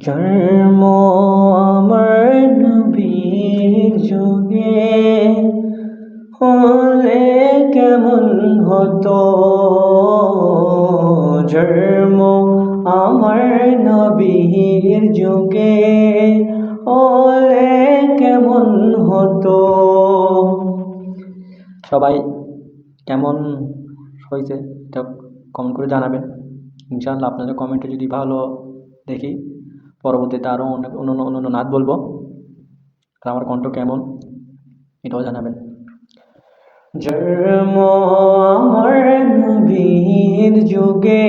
জন্ম আমার নবীর যুগে হলে কেমন হতো। জন্ম আমার নবীর যুগে হলে কেমন হতো। সবাই কেমন হয়েছে এটা কমেন্ট করে জানাবেন। ইনশাআল্লাহ আপনাদের কমেন্টে যদি ভালো দেখি পরবর্তীতে আরও অনেক অন্য নাচ বলবো। আর আমার কণ্ঠ কেমন এটাও জানাবেন। জন্ম আমার নবীর যুগে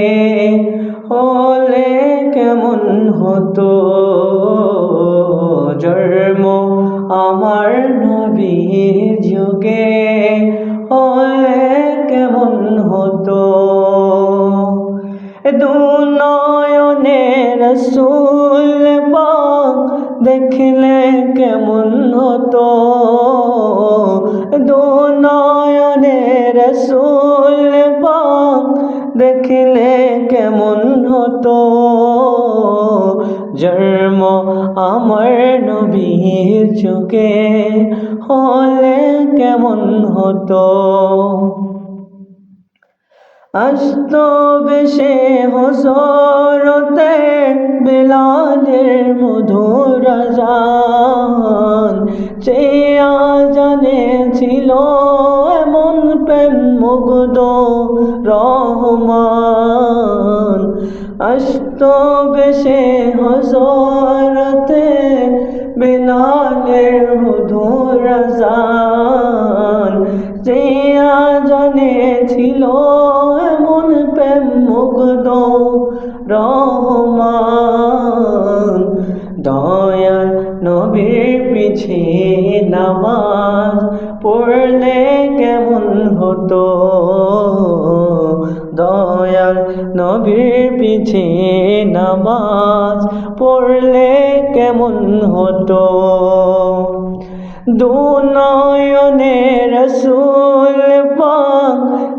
হলে কেমন হতো। জন্ম আমার নবীর যুগে হলে কেমন হতো। দুনয়নে রাসূল পাক দেখলে কেমন হতো। দুনয়নে রাসূল পাক দেখলে কেমন হতো। জন্ম আমার নবীর যুগে হলে কেমন হতো। আসতো বেশে হযরতে বেলালের মধুর আযান, সে আযানে ছিল এমন প্রেম মুগ্ধ রহমান। আসতো বেশে হযরতে বেলালের মধুর আযান, সে আযানে ছিল এমন প্রেম মুগ্ধ রহমান। দয়াল নবীর পিছে নামাজ পড়লে কেমন হতো। দয়াল নবীর পিছে নামাজ পড়লে কেমন হতো। দুনয়নে রাসূল পাক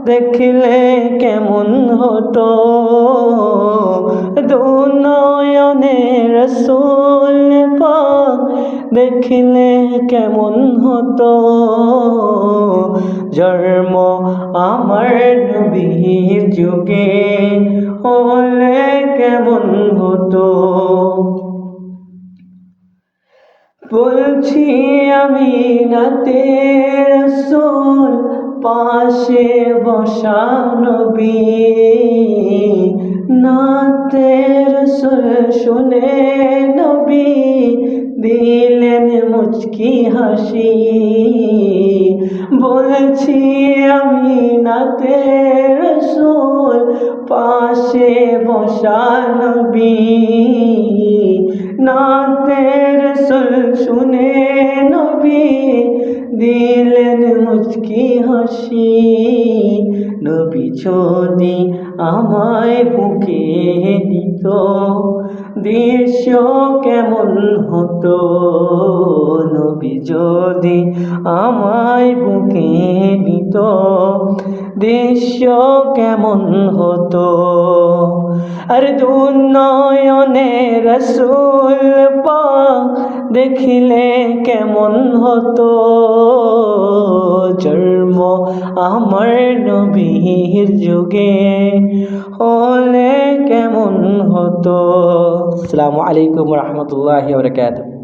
দেখলে কেমন হতো। দুনয়নে রাসূল পাক দেখলে কেমন হতো। জন্ম আমার নবীর যুগে হলে কেমন হতো। বলছি আমি নাতে রাসূল পাশে বসা নবী, নাতে রাসূল শুনে নবী দিলেন মুচকি হাসি। বলছি আমি নাতে রাসূল পাশে বসা নবী, নাতে রাসূল শুনে নবী দিলেন মুচকি হাসি। নবী যদি আমায় বুকে নিত দৃশ্য কেমন হতো। নবী যদি আমায় বুকে নিত দৃশ্য কেমন হতো। আর দুনয়নে রাসূল পাক দেখলে কেমন হতো। জন্ম আমার নবীর যুগে হলে কেমন হতো। আসসালামু আলাইকুম ওয়া রাহমাতুল্লাহি ওয়া বারাকাতুহু।